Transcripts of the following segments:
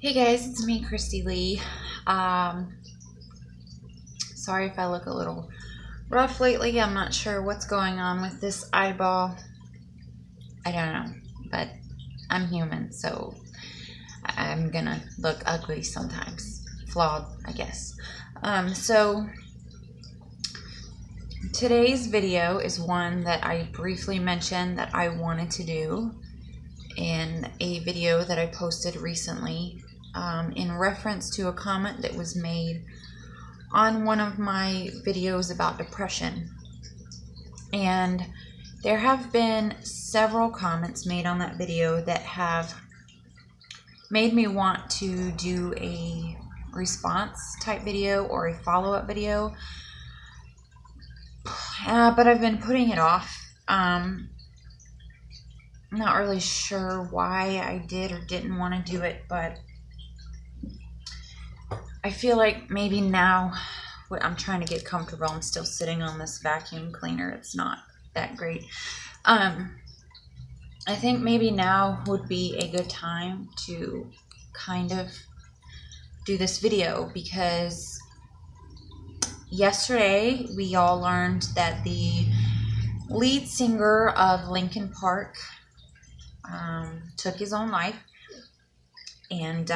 Hey guys, it's me, Christy Lee. Sorry if I look a little rough lately. I'm not sure what's going on with this eyeball. I don't know, but I'm human, so I'm gonna look ugly sometimes. Flawed, I guess. So today's video is one that I briefly mentioned that I wanted to do in a video that I posted recently in reference to a comment that was made on one of my videos about depression. And there have been several comments made on that video that have made me want to do a response type video or a follow-up video, but I've been putting it off. I'm not really sure why I did or didn't want to do it, but I feel like maybe now I'm trying to get comfortable. I'm still sitting on this vacuum cleaner. It's not that great. I think maybe now would be a good time to kind of do this video, because yesterday we all learned that the lead singer of Linkin Park took his own life, and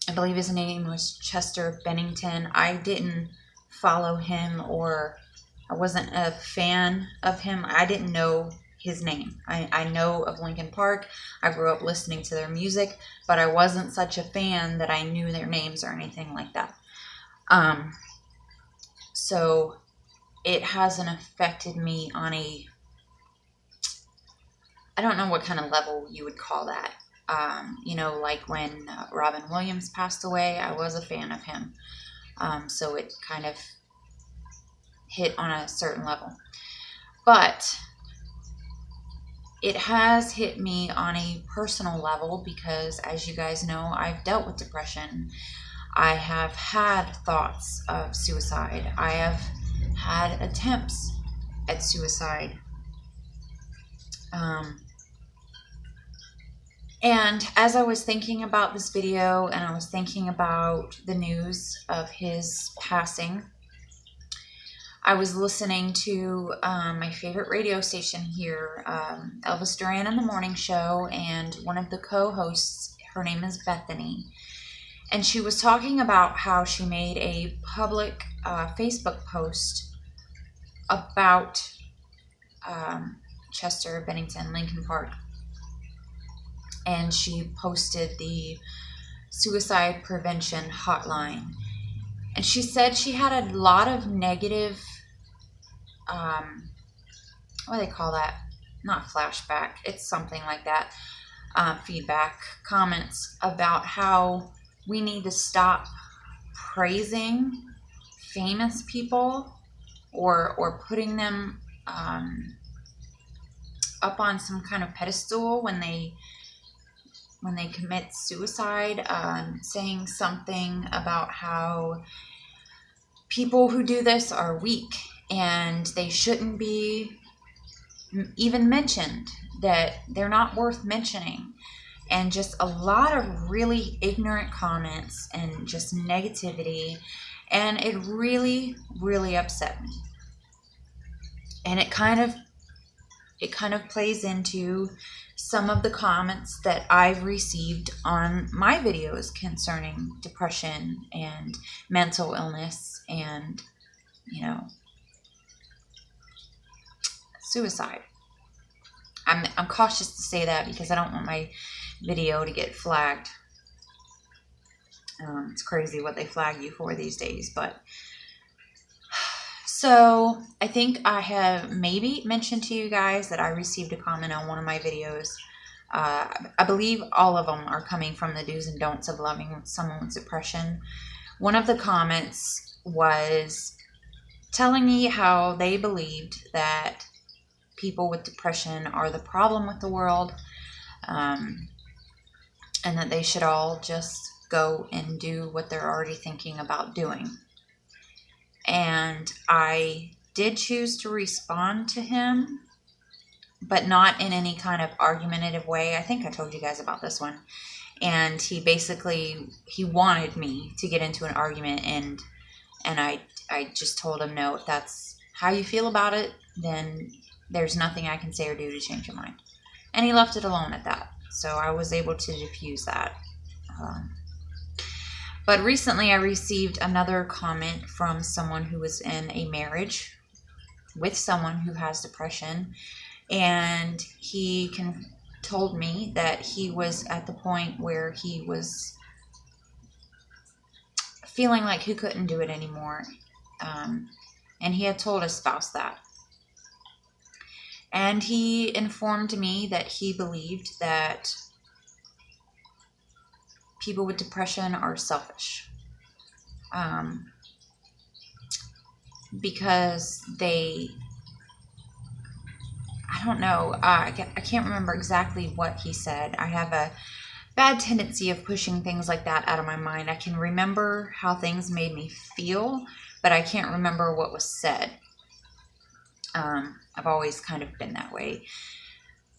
I believe his name was Chester Bennington. I didn't follow him, or I wasn't a fan of him. I didn't know his name. I know of Linkin Park. I grew up listening to their music, but I wasn't such a fan that I knew their names or anything like that. So it hasn't affected me on a, I don't know what kind of level you would call that. Like when Robin Williams passed away, I was a fan of him. So it kind of hit on a certain level. But it has hit me on a personal level because, as you guys know, I've dealt with depression. I have had thoughts of suicide. I have had attempts at suicide. And as I was thinking about this video and I was thinking about the news of his passing, I was listening to my favorite radio station here, Elvis Duran in the Morning Show, and one of the co-hosts, her name is Bethany, and she was talking about how she made a public Facebook post about Chester Bennington, Linkin Park. And she posted the suicide prevention hotline. And she said she had a lot of negative, what do they call that? Not flashback, it's something like that, feedback, comments about how we need to stop praising famous people or putting them up on some kind of pedestal when they commit suicide, saying something about how people who do this are weak and they shouldn't be even mentioned, that they're not worth mentioning, and just a lot of really ignorant comments and just negativity, and it really, really upset me. And it kind of plays into some of the comments that I've received on my videos concerning depression and mental illness and, suicide. I'm cautious to say that because I don't want my video to get flagged. It's crazy what they flag you for these days, but so I think I have maybe mentioned to you guys that I received a comment on one of my videos. I believe all of them are coming from the do's and don'ts of loving someone with depression. One of the comments was telling me how they believed that people with depression are the problem with the world, and that they should all just go and do what they're already thinking about doing. And I did choose to respond to him, but not in any kind of argumentative way. I think I told you guys about this one. And he wanted me to get into an argument, and I just told him, no, if that's how you feel about it, then there's nothing I can say or do to change your mind. And he left it alone at that. So I was able to diffuse that. But recently I received another comment from someone who was in a marriage with someone who has depression. And he told me that he was at the point where he was feeling like he couldn't do it anymore. And he had told his spouse that. And he informed me that he believed that people with depression are selfish. Because I don't know, I can't remember exactly what he said. I have a bad tendency of pushing things like that out of my mind. I can remember how things made me feel, but I can't remember what was said. I've always kind of been that way.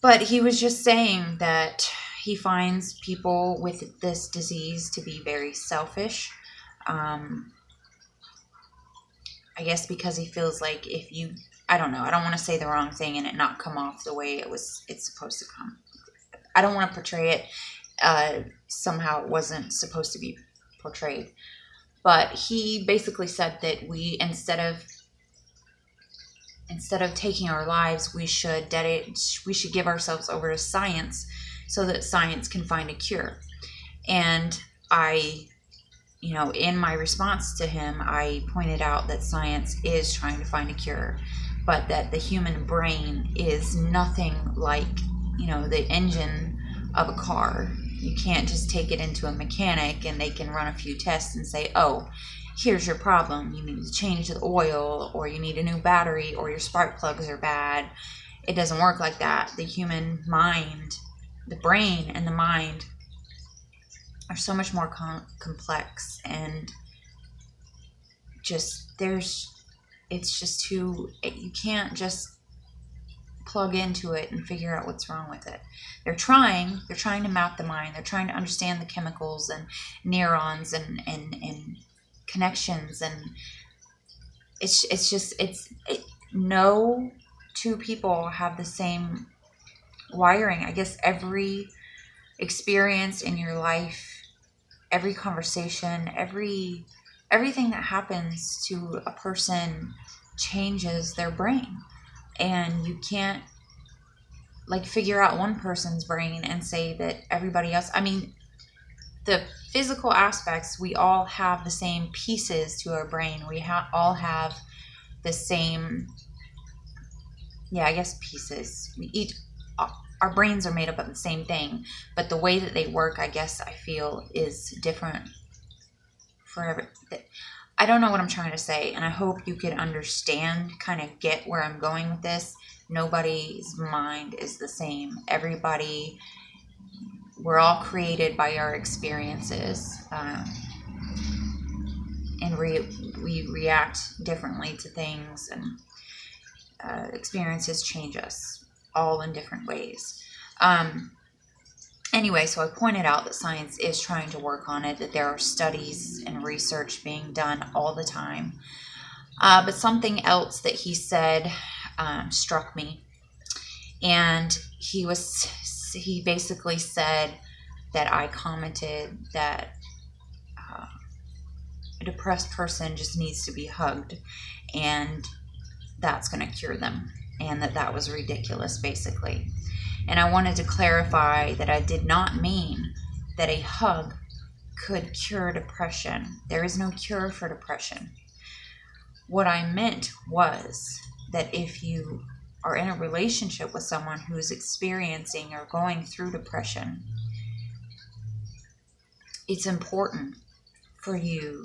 But he was just saying that he finds people with this disease to be very selfish. I guess because he feels like I don't know, I don't want to say the wrong thing and it not come off the way it's supposed to come. I don't want to portray it somehow it wasn't supposed to be portrayed. But he basically said that we, instead of taking our lives, we should give ourselves over to science so that science can find a cure. And in my response to him, I pointed out that science is trying to find a cure, but that the human brain is nothing like, the engine of a car. You can't just take it into a mechanic and they can run a few tests and say, oh, here's your problem. You need to change the oil, or you need a new battery, or your spark plugs are bad. It doesn't work like that. The human mind, the brain and the mind are so much more complex, and you can't just plug into it and figure out what's wrong with it. They're trying to map the mind. They're trying to understand the chemicals and neurons and connections, and no two people have the same wiring. I guess every experience in your life, every conversation, everything that happens to a person changes their brain. And you can't figure out one person's brain and say that everybody else, the physical aspects, we all have the same pieces to our brain. We all have the same, pieces. Our brains are made up of the same thing, but the way that they work, I guess I feel, is different for I don't know what I'm trying to say, and I hope you can understand, kind of get where I'm going with this. Nobody's mind is the same. We're all created by our experiences, and we react differently to things, and experiences change us all in different ways. Anyway, so I pointed out that science is trying to work on it, that there are studies and research being done all the time. But something else that he said struck me. And he basically said that I commented that a depressed person just needs to be hugged, and that's going to cure them. And that was ridiculous, basically. And I wanted to clarify that I did not mean that a hug could cure depression. There is no cure for depression. What I meant was that if you are in a relationship with someone who is experiencing or going through depression, it's important for you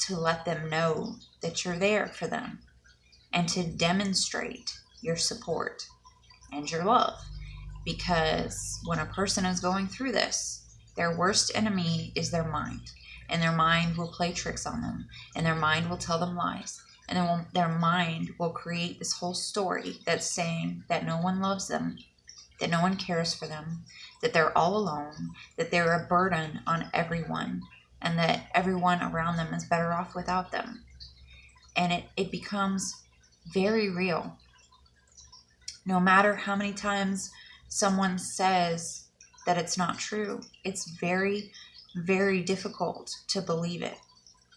to let them know that you're there for them and to demonstrate your support and your love. Because when a person is going through this, their worst enemy is their mind, and their mind will play tricks on them, and their mind will tell them lies, and then their mind will create this whole story that's saying that no one loves them, that no one cares for them, that they're all alone, that they're a burden on everyone, and that everyone around them is better off without them. And it becomes very real. No matter how many times someone says that it's not true, it's very, very difficult to believe it.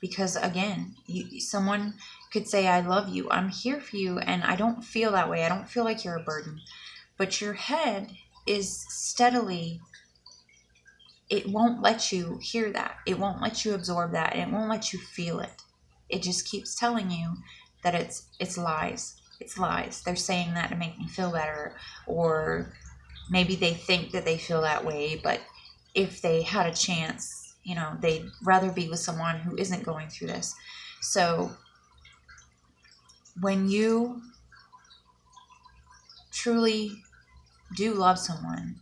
Because again, someone could say, I love you, I'm here for you, and I don't feel that way. I don't feel like you're a burden. But your head is steadily, it won't let you hear that. It won't let you absorb that. And it won't let you feel it. It just keeps telling you that it's lies. It's lies. They're saying that to make me feel better. Or maybe they think that they feel that way, but if they had a chance, they'd rather be with someone who isn't going through this. So when you truly do love someone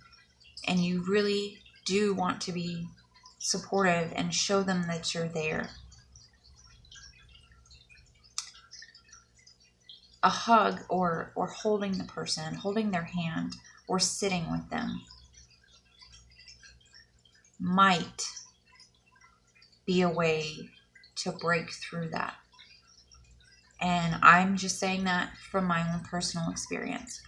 and you really do want to be supportive and show them that you're there, a hug or holding the person, holding their hand, or sitting with them might be a way to break through that. And I'm just saying that from my own personal experience.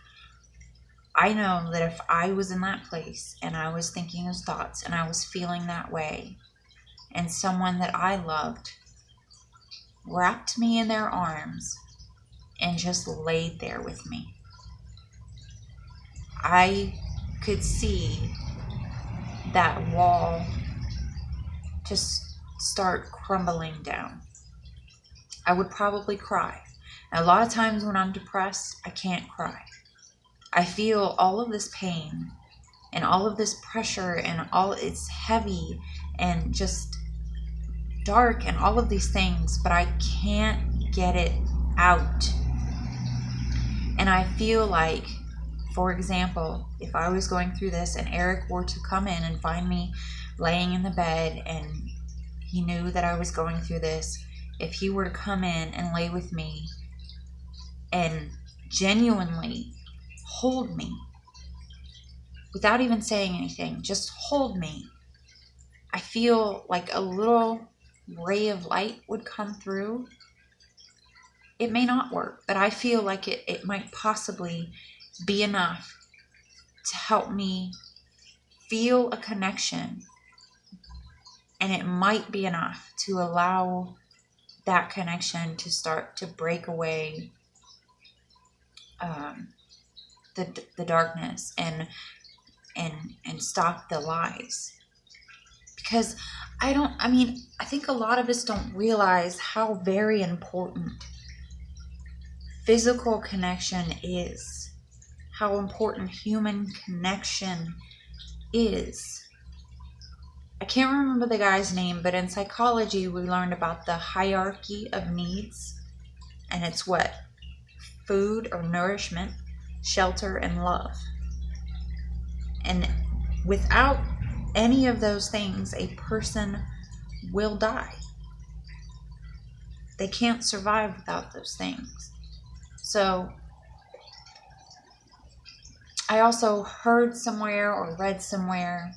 I know that if I was in that place and I was thinking those thoughts and I was feeling that way, and someone that I loved wrapped me in their arms and just laid there with me, I could see that wall just start crumbling down. I would probably cry. And a lot of times when I'm depressed, I can't cry. I feel all of this pain and all of this pressure, and it's heavy and just dark and all of these things, but I can't get it out. And I feel like, for example, if I was going through this and Eric were to come in and find me laying in the bed and he knew that I was going through this, if he were to come in and lay with me and genuinely hold me without even saying anything, just hold me, I feel like a little ray of light would come through. It may not work, but I feel like it might possibly be enough to help me feel a connection. And it might be enough to allow that connection to start to break away the darkness and stop the lies. Because I think a lot of us don't realize how very important physical connection is, how important human connection is. I can't remember the guy's name, but in psychology we learned about the hierarchy of needs, and it's what? Food or nourishment, shelter, and love. And without any of those things, a person will die. They can't survive without those things. So I also heard somewhere or read somewhere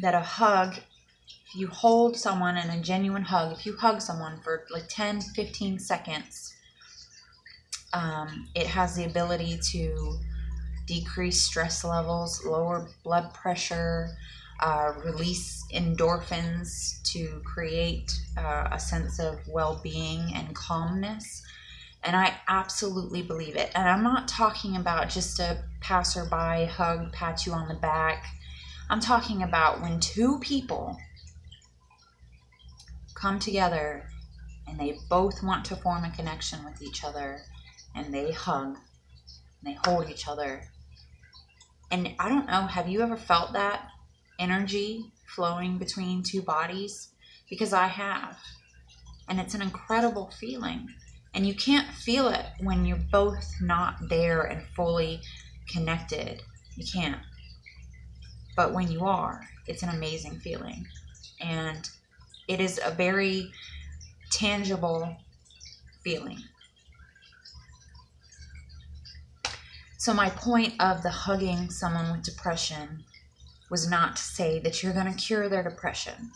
that a hug, if you hold someone in a genuine hug, if you hug someone for like 10-15 seconds, it has the ability to decrease stress levels, lower blood pressure, release endorphins to create a sense of well-being and calmness. And I absolutely believe it. And I'm not talking about just a passerby hug, pat you on the back. I'm talking about when two people come together and they both want to form a connection with each other, and they hug, and they hold each other. And I don't know, have you ever felt that energy flowing between two bodies? Because I have. And it's an incredible feeling. And you can't feel it when you're both not there and fully connected. You can't. But when you are, it's an amazing feeling. And it is a very tangible feeling. So my point of the hugging someone with depression was not to say that you're going to cure their depression.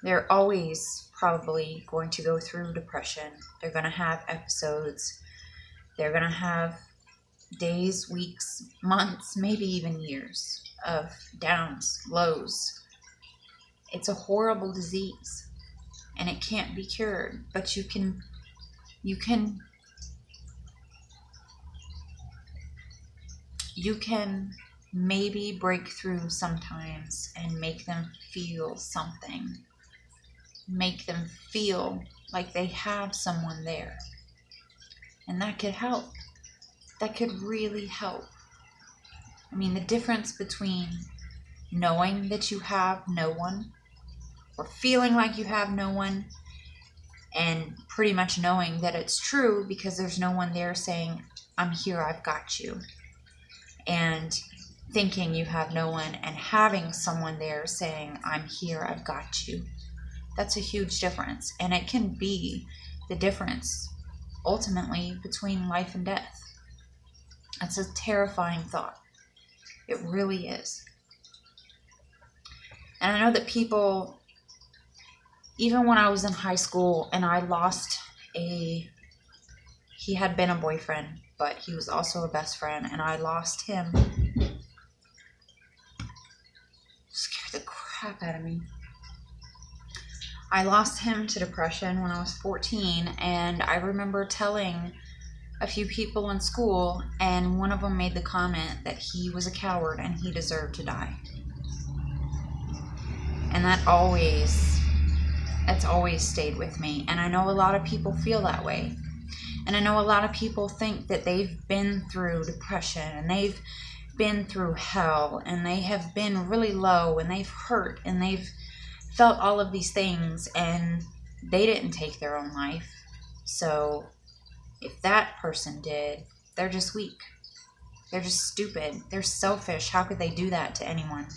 They're always probably going to go through depression. They're going to have episodes. They're going to have days, weeks, months, maybe even years of downs, lows. It's a horrible disease and it can't be cured, but you can maybe break through sometimes and make them feel something. Make them feel like they have someone there. And that could help. That could really help. I mean, the difference between knowing that you have no one, or feeling like you have no one, and pretty much knowing that it's true because there's no one there saying, I'm here, I've got you. And thinking you have no one and having someone there saying, I'm here, I've got you. That's a huge difference. And it can be the difference ultimately between life and death. That's a terrifying thought. It really is. And I know that people, even when I was in high school and I lost he had been a boyfriend, but he was also a best friend, and I lost him. Scared the crap out of me. I lost him to depression when I was 14, and I remember telling a few people in school, and one of them made the comment that he was a coward and he deserved to die. And that's always stayed with me. And I know a lot of people feel that way. And I know a lot of people think that they've been through depression and they've been through hell and they have been really low and they've hurt and they've felt all of these things and they didn't take their own life. So if that person did, they're just weak. They're just stupid. They're selfish. How could they do that to anyone?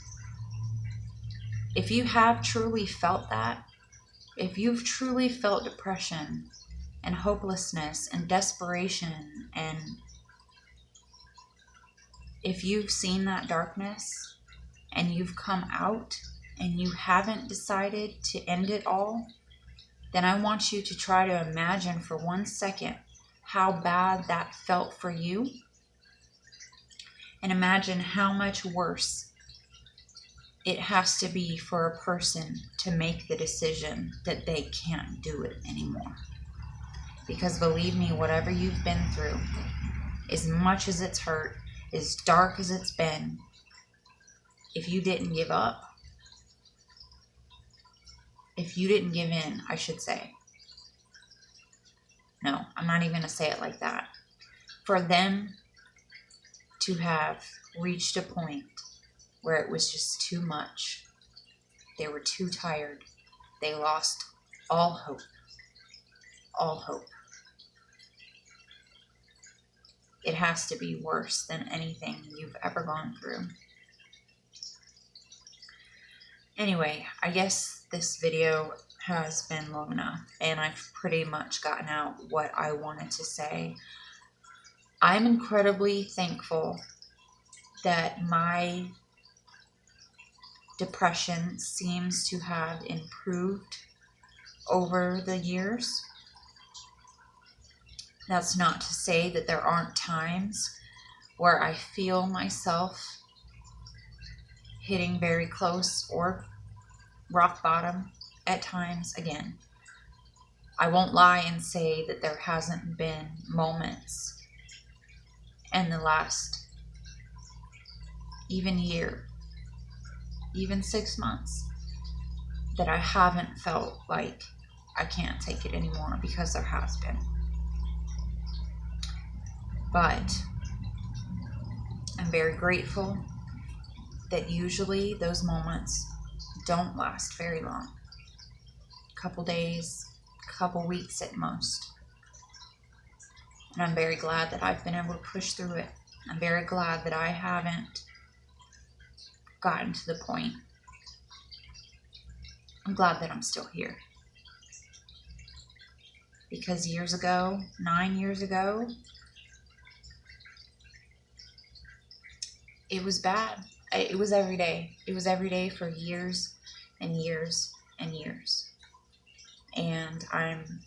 If you have truly felt that, if you've truly felt depression and hopelessness and desperation, and if you've seen that darkness and you've come out and you haven't decided to end it all, then I want you to try to imagine for 1 second how bad that felt for you, and imagine how much worse it has to be for a person to make the decision that they can't do it anymore. Because believe me, whatever you've been through, as much as it's hurt, as dark as it's been, if you didn't give up, if you didn't give in, I should say. No, I'm not even going to say it like that. For them to have reached a point where it was just too much, they were too tired, they lost all hope. All hope. It has to be worse than anything you've ever gone through. Anyway, I guess this video has been long enough and I've pretty much gotten out what I wanted to say. I'm incredibly thankful that my depression seems to have improved over the years. That's not to say that there aren't times where I feel myself hitting very close or rock bottom at times. Again, I won't lie and say that there hasn't been moments in the last even year, even 6 months, that I haven't felt like I can't take it anymore, because there has been. But I'm very grateful that usually those moments don't last very long. A couple days, a couple weeks at most. And I'm very glad that I've been able to push through it. I'm very glad that I haven't gotten to the point. I'm glad that I'm still here. Because years ago, 9 years ago, it was bad. It was every day. It was every day for years and years and years. And I'm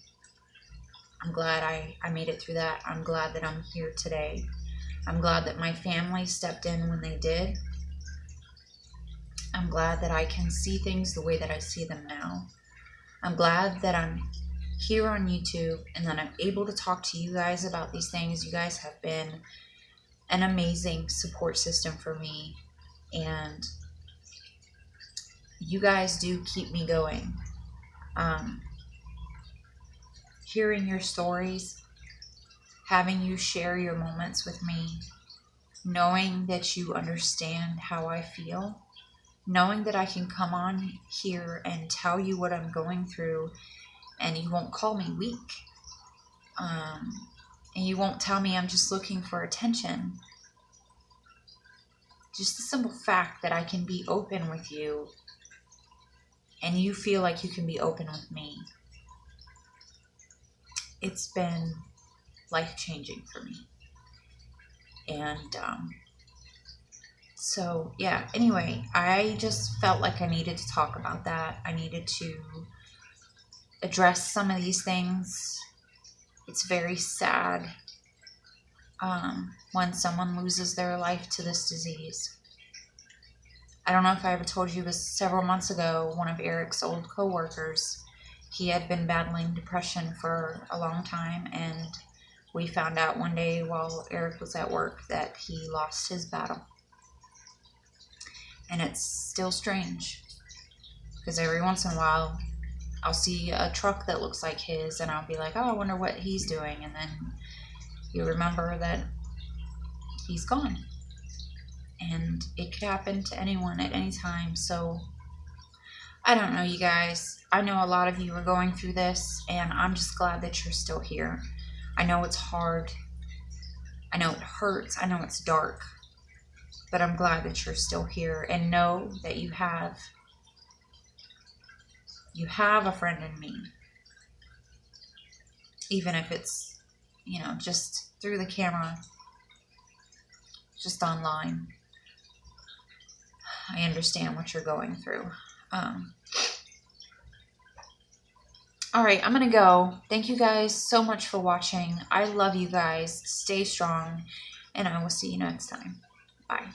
glad I made it through that. I'm glad that I'm here today. I'm glad that my family stepped in when they did. I'm glad that I can see things the way that I see them now. I'm glad that I'm here on YouTube and that I'm able to talk to you guys about these things. You guys have been an amazing support system for me, and you guys do keep me going. Hearing your stories, having you share your moments with me, knowing that you understand how I feel, knowing that I can come on here and tell you what I'm going through, and you won't call me weak, and you won't tell me I'm just looking for attention. Just the simple fact that I can be open with you and you feel like you can be open with me. It's been life-changing for me. And so, yeah, anyway, I just felt like I needed to talk about that. I needed to address some of these things. It's very sad when someone loses their life to this disease. I don't know if I ever told you this, several months ago, one of Eric's old co-workers, he had been battling depression for a long time, and we found out one day while Eric was at work that he lost his battle. And it's still strange, because every once in a while I'll see a truck that looks like his and I'll be like, oh, I wonder what he's doing, and then you remember that he's gone. And it could happen to anyone at any time. So I don't know, you guys. I know a lot of you are going through this, and I'm just glad that you're still here. I know it's hard. I know it hurts. I know it's dark. But I'm glad that you're still here, and know that you have a friend in me. Even if it's, just through the camera, just online. I understand what you're going through. All right, I'm going to go. Thank you guys so much for watching. I love you guys. Stay strong, and I will see you next time. Bye.